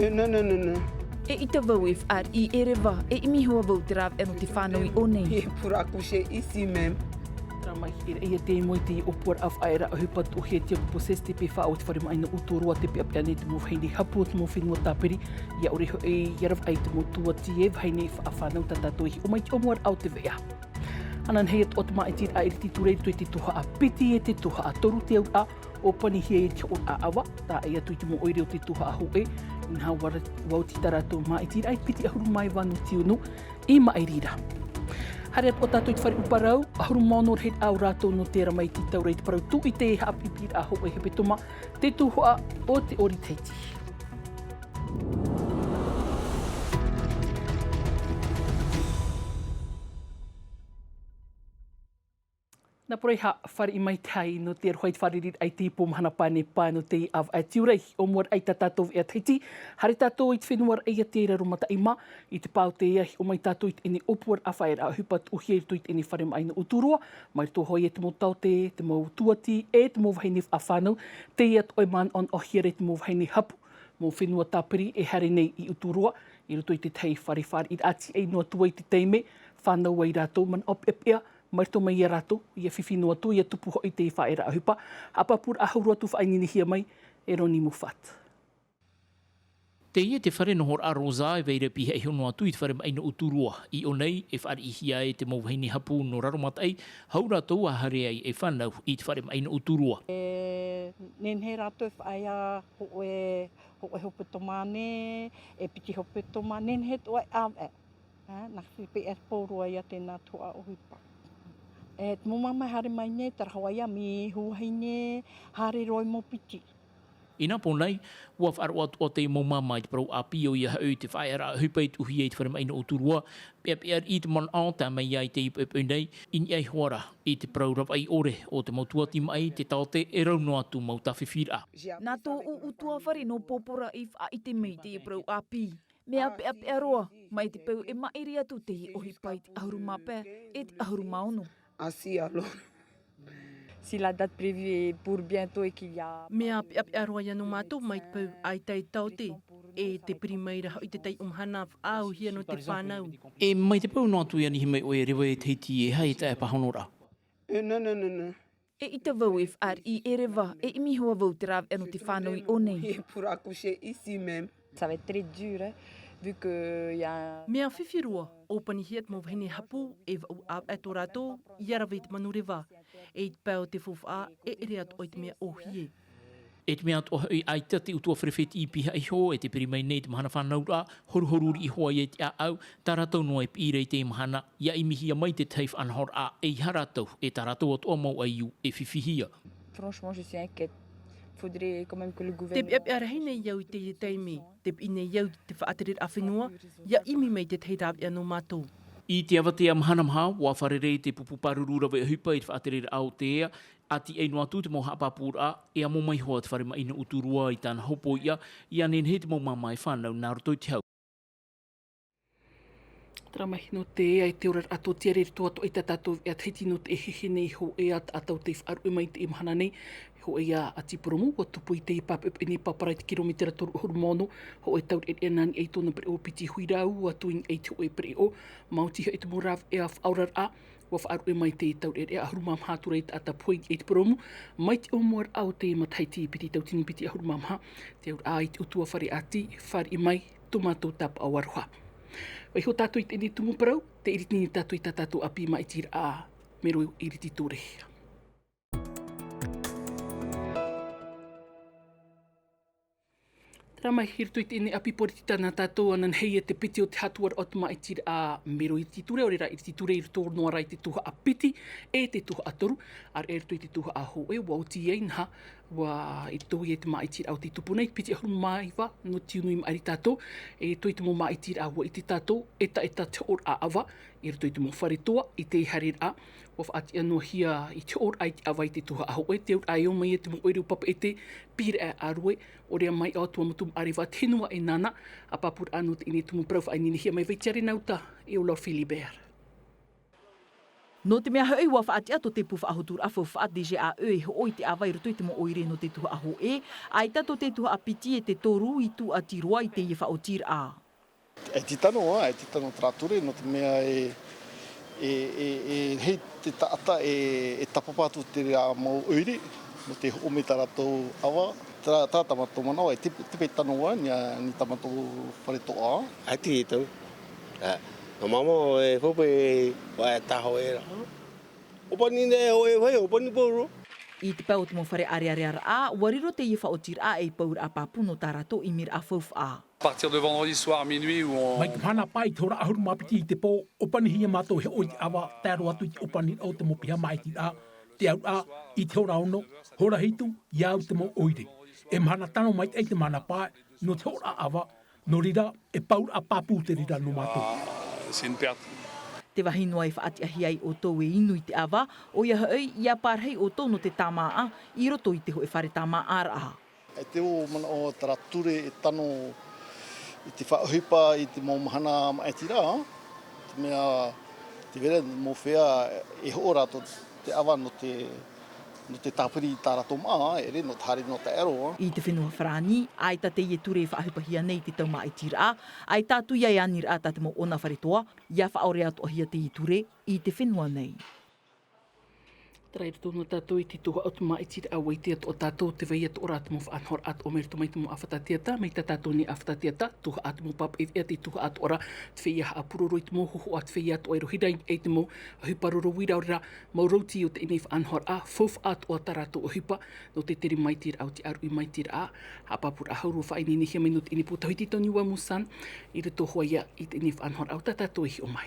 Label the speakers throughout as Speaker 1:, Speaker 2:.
Speaker 1: No.
Speaker 2: E ita vau e whaar I erewa, e imi hoa vau te rāw eno te whānau I onei.
Speaker 1: E puraku she isi, ma'am.
Speaker 3: Mai ia te moi te opor af aira a hupa o he te poses te pe wha o te whare mai na utorua te pe apia ne te mo whaini hapu te mo whenua tāpiri ia ore ho e iaraw ai te mo tua ti e whaini a whanau tatato I o mai te omuar au te vea. Anan hei at otama e tira a iri titurei tui te tuha a piti e te tuha a toru te au a o pani hia e te o a awa ta e atu I te mo oire o te tuha a hoe nha wau ti tarato ma e tira ai piti ahuru mai wanu tiunu I maerira. Hare o tātou I te whare uparau, ahuru maonor heit au rātou no tēra mai ti taurei te parau tu I te haapi pira a hoa e hepe toma, te tuhoa o te ori teiti. Nā porei ha whare I mai tai no te arhoi te wharerit ai te pomahana pane pāno te av a tiurai o muar ai ta tātou e a teiti. Hare tātou I te whenuar ai a te rarumata ima I te pāo te iahi o mai tātou I te ene opuar a whaera a hupat uhi tu I te ene whare mai na uturua. Mai to hoi e te mo tau te mo tuati e te mo whaini a whanau. Te iat oi man on o hiere te mo whaini hapu. Mo whenua tāpiri e hare nei I uturua. I roto I te tei whare I ati ei noa tua I te teime. Whanau ai rātou man op epea. Mai to mai rato ia fifino atu ia tupu hoi te whaera a hupa. Apapur ahuru atu whainini hia mai e roni mufat.
Speaker 4: Te ia te whare nohor a roza e veire pihe e hono atu I te whare mai na uturua. I o nei e whare I hia e te mauhaini hapu no raromat ai. Hau ratou a hare ai e whanau I te whare mai na uturua.
Speaker 5: Nen he rato e whaia hoe hope tomane, e piti hope tomane, nen he toi am e. Nā whipe e pōrua ia tēnā tua o hupa. E te mumama hare mai ne, tara hawaia mi huhai ne, hare roi mo piti.
Speaker 4: Ina po nei, ua whaaro atu o te mumama I te parau a pio ia hau te whaera a hupa I te uhi e te whare mai na uturua. Pea I te mon aota mai ai te ipu nei, in ai hoara I te parau rap ai ore o te mautuati mai te taote e rauno atu mau tawhiwhira.
Speaker 2: Nā tō utua whare no pōpora I wha I te mei te parau a pi. Mea pe aroa, mai te pau e mairi atu te ohi pai te ahuru mapea e te ahuru maono.
Speaker 1: Asi alo.
Speaker 5: Si la date prévue est pour bientôt et qu'il y a...
Speaker 3: Mea pe aroa ia no mātou mai te pau ai tei taute e te primeira I te tei umhana au hia no te whānau.
Speaker 4: E mai te pau no atu ia ni himei o e rewa e teiti e hei te pahonora.
Speaker 1: No.
Speaker 2: E ita vau e whaar I erewa, e imi hoa vau te rāw eno te whānau I onei.
Speaker 1: E puraku she isi, ma'am.
Speaker 5: Ça va être très dur, hein, vu qu'il y a...
Speaker 3: Mea whiwhirua, o panihiat mo whene hapu e wau a ato rato, iarawe te manurewa, e te pao te whawha e ere atu o te mea ohie.
Speaker 4: E te mea atu I ai tati utua wherewheti I piha I ho, e te piri mai nei te mahana whanaura, horuhoruri I hoa I te a au, tā ratou noa e pire I te mahana, ia I mihia mai te teif anhor a e haratou, e tā ratou atu o mau ai u e whiwhihia.
Speaker 5: Franchement, je suis inquiète. Faudrait quand même que le
Speaker 3: Te
Speaker 5: gouvernement...
Speaker 3: pia rahi nei iau I te teime, te ine iau te whaaterir a whenua, ia imi mai te teirāw ia no mātou.
Speaker 4: I te awatea mahanamha, wa wharerei te pupuparurura we hupa I te whaaterere au te ea, ati e no atu te mo hapapura, e amo mai hoa te whare mai ina uturua I tāna hopo ia nen he te mo mamai whanau nā roto I te hau.
Speaker 3: Tara mai no te ea I te ora ato te arere toa to I ta tātou e teiti no te hehe nei ho e at atau te whaaru e mai te imahana nei, ho e a atiporomu, o tupu I te ipapep e ne paparai te kilometera toru horumono, ho e taur e nani e tōna pere o piti huirau, atu in e te o e pere o, mautiha e te morav e a whaurar a, wa whaaru e mai te taur e ahurumam hātura I te atapoi e te poromu, mai te omuar au te mataiti piti tautini piti ahurumam ha, te aur a I te utua whare ati, whare I mai, tomato tap awaruha. Wai ho tātou I te ne tumu parau, te iritini tātou I tātou api mai tira a mero iriti tūre. Ramai hirtu I te ene api pori tana tātou anan hei e te piti o te hatuar o te mai tira a mero I te ture, o rera I te ture I roto noa rai te tuha a piti e te tuha a toru, ar e roto I te tuha a ho e wau ti ei nha, wa I toi e te mai tira au te tupu nei, piti ahuru mai wa, no tiunu I maari tātou, e toi te mo mai tira a wa I te tātou, e ta te or a awa, e roto I te mo whare toa, I te harir a, wa whaati anō hia I te or ai te awa I te tuha a ho e, te ur ai o mai e te mo oireu papa e te pire a arue, o rea mai au tua mutum arewa tenua e nana, a papur anu te ine tumu prau whainini hia mai veitiare nauta e o Lord Philly Bear.
Speaker 2: No te mea hoi wa whaati ato te puwha ahotur awha whaati je a oi ho oi te awai roto i te mo oire no te tuha aho ai tato te tuha apiti e te toru i tu a tiroai te i wha o tir a.
Speaker 6: E titano trature no te mea hei te taata e tapapatu te rea mau oire no te ome taratou awa. Tā tamatou manawa e tepe tanoa ni tamatou wharetoa.
Speaker 7: Ai te tau. No mama e whope e taho e ra. Opani ne o e whai, opani pauro.
Speaker 2: I te pau te mo whare are a, wariro te i wha o tir a e paur a papuno tarato i mir a whawf a.
Speaker 8: À partir de vendredi soir, minuit, où on...
Speaker 3: Mai mana pai tora ahuru mapiti i te pō, opani hia mātou he oi awa, tēro atu i te opani o te mo piha mai ti a, te au a, i te ora ono, hora hitu, iau te mo oire. E mana tano mai te mana pai, no te ora awa, no rira, e paur a papu te rira no mātou.
Speaker 8: C'est une perte.
Speaker 2: Te wahinoa i whaati ahi ai o tau e inu i te awa, o ia hoi, ia pārhei o tau no te tamaa, i roto i te hoe whare tamaa ara a.
Speaker 6: E te o mana o tarature e tano i te whaohipa i te maumahana maetira, te mea te vera mo whea e ho rato te awa no te tāpiri tārato maa, e re no tāre no te ero.
Speaker 2: I te whenua wharani, ai ta te ie ture whaahupahia nei te tauma i tira, ai tātu iai anir a ta te mo ona wharetoa, ia whaore atu ahia te ie ture i te whenua nei.
Speaker 3: Trai tōna tātou i te tuha atu mai tira awai te atu o tātou te wei atu ora atu mo whaanhor atu o merito mai te mo awhatatiata, mei ta tātou ni awhatatiata, tuha atu mo pap e te tuha atu ora, te wei aha apuroro i te mo hoho atu wei atu o hirai e te mo huparoro wiraurira, mau rauti o te inei whaanhor a, fof atu o tarato o hipa, no te tere mai tira au te aru i mai tira a, hapapura hauru whaini ni hia mai no te inei putahiti toni wa musan, i re tohua ia i te inei whaanhor au ta tātou i o mai.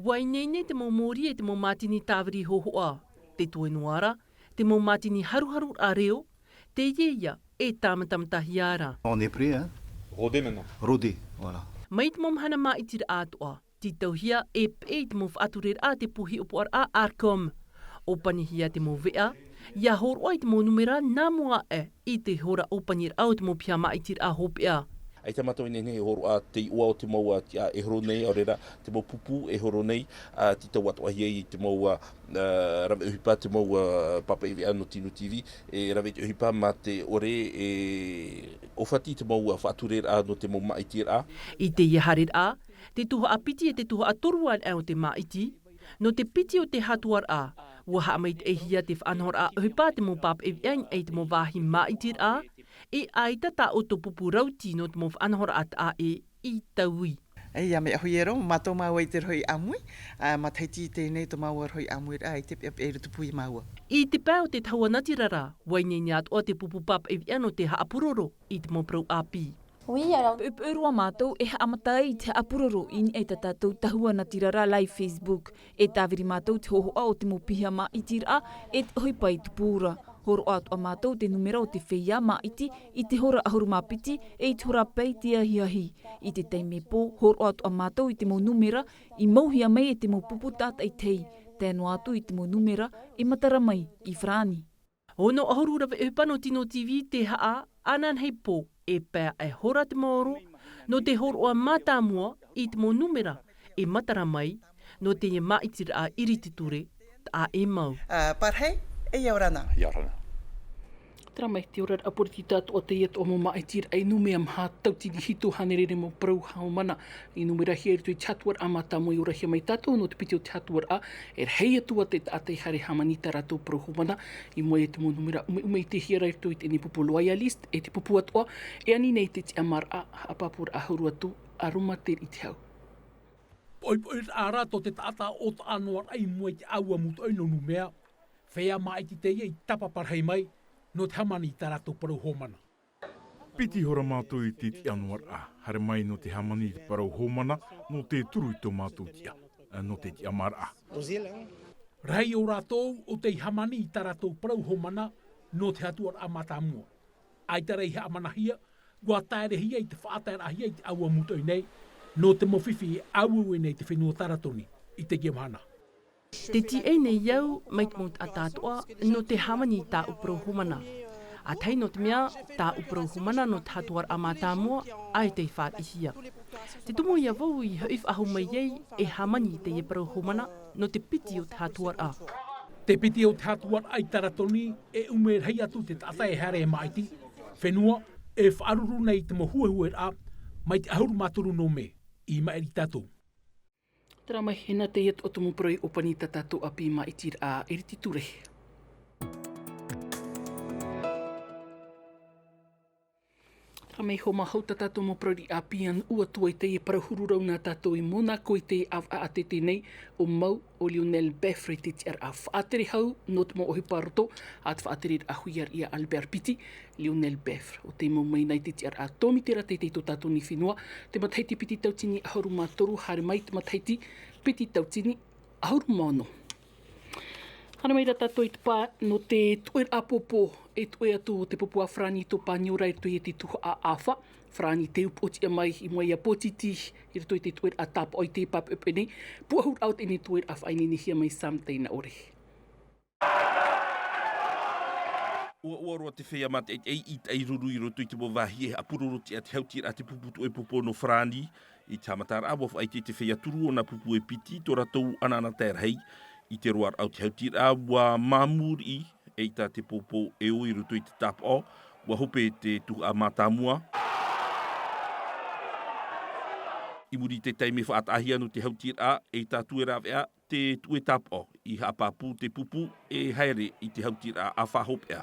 Speaker 9: Wai nei nei te mo mori e te mo matini tāwiri hohoa, te toenuara, te mo matini haruharu a reo, te ieia e tāmatamatahi ara.
Speaker 10: On est prêt, hein?
Speaker 8: Rodé maintenant.
Speaker 10: Rodé, voilà.
Speaker 9: Mai te mo mhana mai tira atoa, ti tauhia e pe te mo whaaturir a te puhi upuar a Arcom. Opanihia te mo vea, ia horo ai te mo numera nā mua i te hora opanir au te mo pia mai tira a hopea.
Speaker 7: Ai te mato ine horo a te ua o te maua e horo nei, o rera te mau pupu e horo nei, ti tau atu ahi i te maua rame uhipa te maua papa iwi ano Tino TV, e rame uhipa ma te ore e ofati te maua whaaturer a no te mau maitir a.
Speaker 9: I te iaharir a, te tuha apiti e te tuha atoruan au te maiti, no te piti o te hatuar a, ua haamait e hia te whanhor a uhipa te mau papa iwi e te mau wahi maitir a, e aita ta o to pupu rauti no te mo whanhora at a i taui.
Speaker 11: E ia me ahui ero, mātou maua i te roi amui, mataiti i tēnei to maua roi amui a i te e rutupu i maua.
Speaker 9: I te pēo te tauanati rara, waine niat o te pupu pap e viano te haapuroro i te mo prau api.
Speaker 2: Pepurua mātou e haamatai te apuroro in e tātou tahua na tirara lai Facebook. E tāwiri mātou te hohoa o te mo piha ma i tira e te hoipai te pūra. Horo atu a mātou te numera o te whea ma iti i te hora ahuru mapiti e i te hora pei te ahiahi. I te teime pō, horo atu a mātou i te mo numera i mauhia mai e te mo pupu tata i tei. Tēno atu i te mo numera i matara mai i Frani.
Speaker 9: Ono ahuru rawe upano Tino TV te haa anan hei pō e pēa e hora te moro, no te horo a mātāmua i te mo numera e matara mai, no te e maitira a irititure a e mau.
Speaker 11: Parhei? E iaurana.
Speaker 8: Iaurana.
Speaker 3: Tera mai te ora apuriti tātu o te iat o mo maitir ai numea mha tauti ni hito hanerere mo prau hao mana. I numera hia ritu i chatuar a mata mo i ora hia mai tātou no te piti o te chatuar a e hei atua te atei hare hamanita rātou prau hao mana. I moe te mo numera ume i te hia ritu i te ni pupu loia list e te pupu atua e ani nei te amar a apapura ahuru atu aruma te i te hau. Poi a rato te tata o ta anuar ai moe te aua mutu ai no numea. Whea mai ki te i tapa parhei mai, no te hamani i tarato parau homana.
Speaker 12: Piti hora mātou i te anuar a, hare mai no te hamani i parau homana, no te turu i tō mātou tia, no te amar a.
Speaker 3: Rai o rātou o te hamani i tarato parau homana, no te hatuar a matamua. Ai tarei he amanahia, gua taere hia i te whaataera hia i te aua mutu i nei, no te mawhiwhi e aua nei te whenua taratoni i te gemhana.
Speaker 9: Te ti e nei iau mai te mot a tātua no te hamani tā uprau humana. A tei no te mea tā uprau humana no te hatuar a mātāmua ai te whaat ihia. Te tumo ia vau i haif ahu mai ei e hamani te e prau humana no te piti o te hatuar a.
Speaker 10: Te piti o te hatuar ai taratoni e umer hei atu te tata e hare e maiti. Whenua e whaaruru nei te mohuehue a mai te ahuru maturu no me i maeri tatou.
Speaker 3: Tara mai hena te iet o tumu proi opani ta tatou api ma itir a eriti ture. Tara mai ho mahau ta tatou mo proi api an ua tua i te e parahururau na tatou i mona ko i te a te tenei o mau o Lionel Beffrey te tiar a whaatere hau no te mo ohi paroto a te whaatere a huiar ia Albert Piti, Lionel Beffrey. O te mo mai nei te tiar a tomi tera te to tatou ni whenua, te mathaiti piti tautini ahoru mātoru, hare mai te mathaiti piti tautini ahoru māno. Hana mai tatou i te pā no te tuer a popo e tue atu o te popo a Frani to Paniora e tue te tuha a awha. Frani te upoti a mai i mai a potiti i rato i te tuer a tap o i te pap upene. Puahur out ene tuer a whaini ni hia mai samteina ore.
Speaker 7: Ua roa te whea mate i tei ruru i roto i te wahi e apuroroti a te hautir a te puputu e popo no Frani. I tamatar a waf ai te whea turu o na pupu e piti to ratou anana ter hei. I te roar au te hautir a wa mamuri e ta te popo e o i roto i te tap o. Wa hope te tu a matamua. I muri te teime whaatahia no te hautir a e ta tuera vea te tue tap o. I hapapu te pupu e haere i te hautir a whahop ea.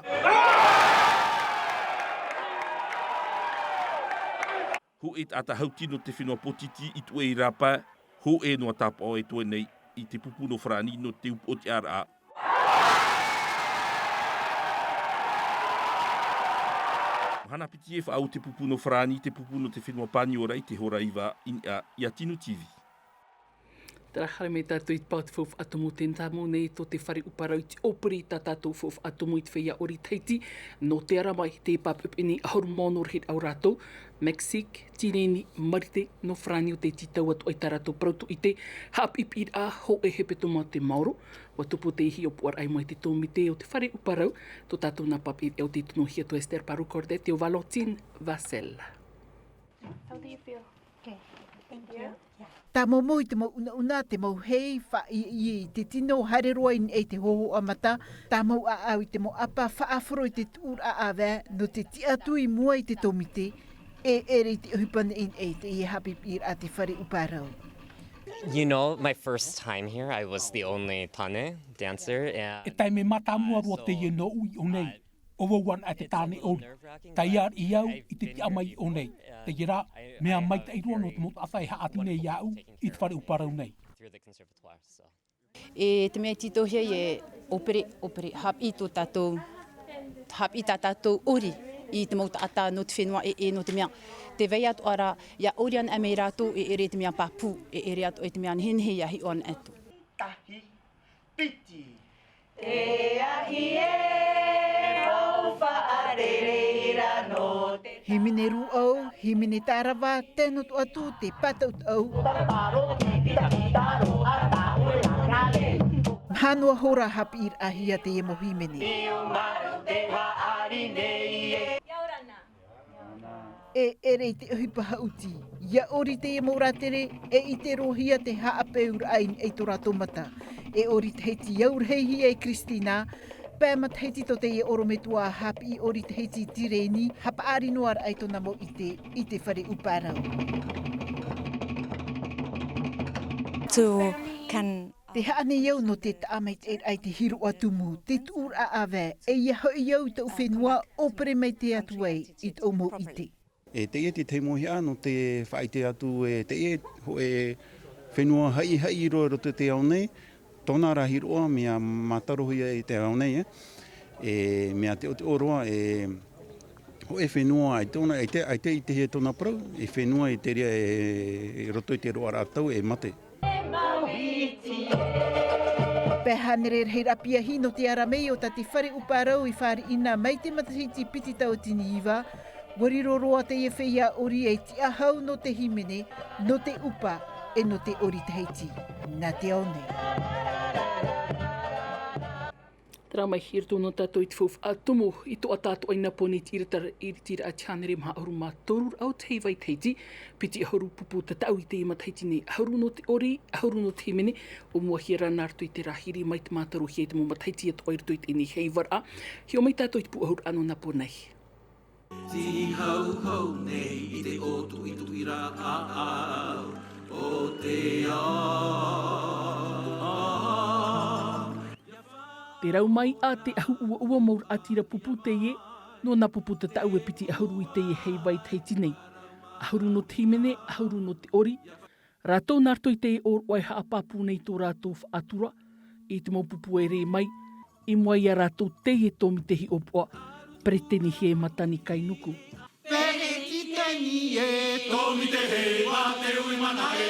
Speaker 7: Ho e ata hauti no te whenua potiti i tue i rapa. Ho e noa tap o e tue nei i te pupu no Frani no te upoti ara a. Hana piti e whaau te pupu no Frani, te pupu no te whenua Paniora i te horaiwa i a Tinu TV.
Speaker 3: Tara hare me tātou i te pātu whauwh atomu ten tāmo nei to te whare uparau te operi tā tātou whauwh atomu i te whaia ori teiti. No te ara mai te pāpup eni ahoru mōnor het au rātou. Mexique, Tireni, Marite, no Frani o te titau atu ai tā rātou prautu i te hapip ir a ho e hepe toma te Mauro. Wa tupu te ihi o puar ai mai te tōmite o te whare uparau. To tātou nā papi e o te tunu hia to Esther Parukorde te o Valentin Vassel.
Speaker 13: How do you feel? Okay, thank you.
Speaker 14: Tā momo i te mau una te mau hei wha i te tino hareroa in e te hoho amata. Tā mau a au i te mau apa whaaforo i te tūr a awe no te ti atu i mua i te tomite. E ere i te uhipana in e te i hapi pir a te whare uparau.
Speaker 15: You know, my first time here, I was the only tane dancer.
Speaker 10: E tai me matamua roa te ye no ui o nei. O wauan a te tāne ori. Tai ar i au i te ti amai o nei. Te gira, mea mai te iroa no te mota awhai haati nei iau i te whare uparau nei.
Speaker 16: E te mea titohia e opere, hap i tō tātou, hap i tā tātou ori i te mota ata no te whenua e no te mea. Te vei atu ara, ia ori an amei rātou e ere te mea papu, e ere atu e te mea nhenhei ahi o an atu.
Speaker 17: Tahi, piti.
Speaker 18: E ahi e au whaarereira no te
Speaker 14: Himine ru au, himine tārawa, tēno tu atu te pataut au. Hanua hora hapi ir ahia te emo himene. E ere i te uhipa hauti, ia ori te emo ratere, e i te rohia te haapeur ain e tora tomata. E ori te heiti iaurheihi e Kristina, pēma te heiti to te e orometua hapi ori te heiti tireni, hapa ari noar ai tona mo i te whare uparau. Te haane iau no te taamait e ai te hiro atumu, te tūr a awe, e ia hoi iau te uwhenua, opere mai te atu ai i te omo i te.
Speaker 19: E te e te teimohia no te whaite atu e te e ho e whenua hai roa roto te au nei, tōna rahi roa mea matarohia i te au nei, e mea te o te oroa e ho e whenua ai tōna, ai te i te he tōna prau, e whenua i te rea e roto i te roa rātau e mate.
Speaker 14: Pehanere hei rapia hino te aramei o ta te whare uparau i whare ina mai te matahiti piti tau tini iwa, wariro roa te e whea ori e ti ahau no te himene, no te upa e no te ori te heiti. Nā te aone.
Speaker 3: Tara mai hir tōna tātou i te whawh atumu I tō a tātou aina pone tira a tianere maha ahuru mā torur au te hei vai teiti, piti ahuru pupu tatau I te ima teiti nei ahuru no te ori, ahuru no te himene, o mua hira nārtu I te rahiri mai te mātaru hei te mua teiti at oiru i te ni hei wara, hio mai tātou I te pu ahuru anu na ponei.
Speaker 20: Ti hau hau nei I te otu I tu ira a o te
Speaker 3: Te rau mai a te ahu ua maur atira pupu te ie, no nā pupu te tau e piti ahuru I te ie hei vai teiti nei. Ahuru no te himene, ahuru no te ori. Rātou nārtoi te ie or wai haapapu nei tō rātou whaatura, I te mau pupu e re mai, I mua ia rātou te ie tōmi te hi opoa, preteni he matani kai nuku.
Speaker 20: Pere ti te ni e tōmi te hei wā te ui mana e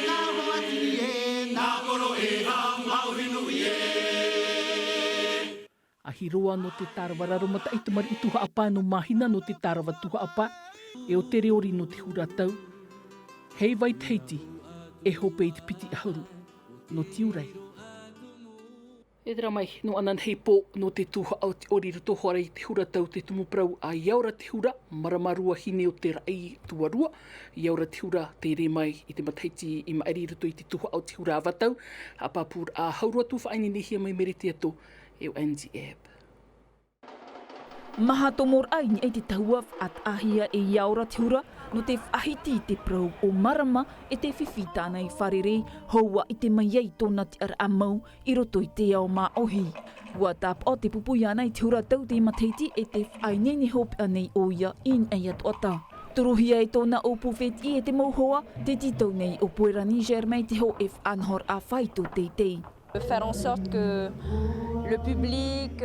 Speaker 20: nā hoa ti e nā koro e ha maurinu I e
Speaker 3: Ahiroa no te tārawa raromata I te mari I tuha apa no mahina no te tārawa tuha apa, e o te reori no te huratau. Hei vai teiti, e hope I te piti ahuru, no tiurai. E tera mai, no anan hei pō no te tuha au te ori rato hoara I te huratau te tumuprau a iaura te hura, maramarua hine o te rai tuarua, iaura te hura te re mai I te mataiti I maeri rato I te tuha au te hura avatau, a papur a haurua tu whaini nehia mai mere te ato, e o Angie Ebb.
Speaker 2: Maha tomor aini e te tahua at ahia e iaura te hura, no te whahiti te prau o marama e te whiwhitana I wharerei, haua I te maiei tōna te ara amau I roto I te ao mā ohi. Ua tāp o te pupu iana I te hura tau te mataiti e te whainene hope anei o ia in ei atuata. Turuhia e tōna o pufet I e te mauhoa, te titau nei o Puera Niger mai te ho e whanhor a whaito teitei.
Speaker 21: Faire en sorte que le public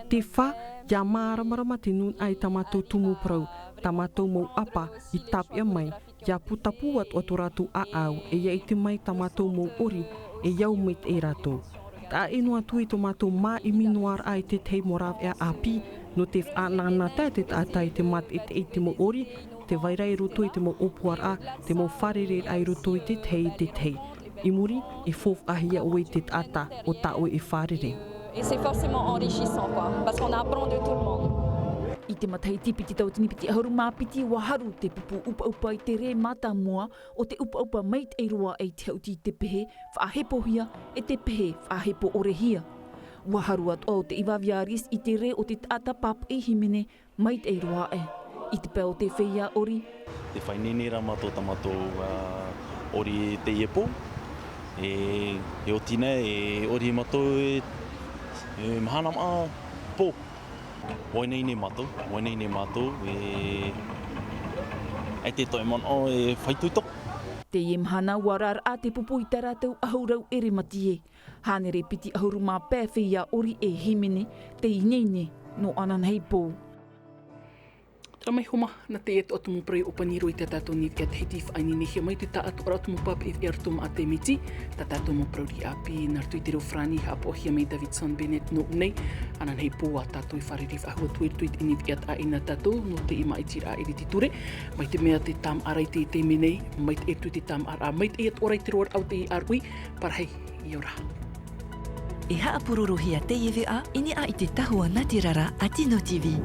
Speaker 22: Te wha, ia māramarama te nun ai tamatou tumu prau, tamatou mau apa I tapia mai, ia putapu at o tō rātou a au, e ia I te mai tamatou mau ori, e iau mai te rātou. Tā enu atu I tō mā I minuar ai te tei morav e api, no te whanana tā te tātai te mat I te mau ori, te vairai roto I te mau opuar a, te mau wharere ai roto I te tei. I muri, I fof ahia o I te tata o ta o I wharere.
Speaker 21: Et c'est forcément enrichissant, quoi, parce qu'on apprend de tout le monde.
Speaker 2: I te mataiti piti tautini piti ahuru mā piti waharu te pupu upa I te re mata mua o te upa mai te roa e te hauti te pehe whaahepohia e te pehe whaahepo orehia. Waharu at o te iwaviaris I te re o te tata pap I himene mai te roa e. I te peo te whia ori.
Speaker 23: Te whainene ramato tamato ori te iepo. E o tina e ori mato e mahana maa pō. Wainei ne mato e te toi man o e whaituitok.
Speaker 2: Te imhana warar a te pupu I tarātou ahurau ere mati e. Hānere piti ahuru mā pēwhia ori e himene te inene no anan hei pō.
Speaker 3: Tara mai homa na te eto atumu prei o paniro I te tātou ni te heti whaini nehia mai te tā atu atumu pap e aratuma a te miti. Tā tātou mo prauri api nartu I te reo frani hapohia mai Davidson Bennett no unei. Anan hei pō a tātou I whariri whahua tuiritu I te ni te a ina tātou no te ima I tira eri titure. Mai te mea te tam arai te menei, mai te etu te tam ara. Mai te et orai te roar au te I arui, parhei I ora.
Speaker 24: E haa pururuhia te iwi a, ini a I te tahua natirara a Tino TV.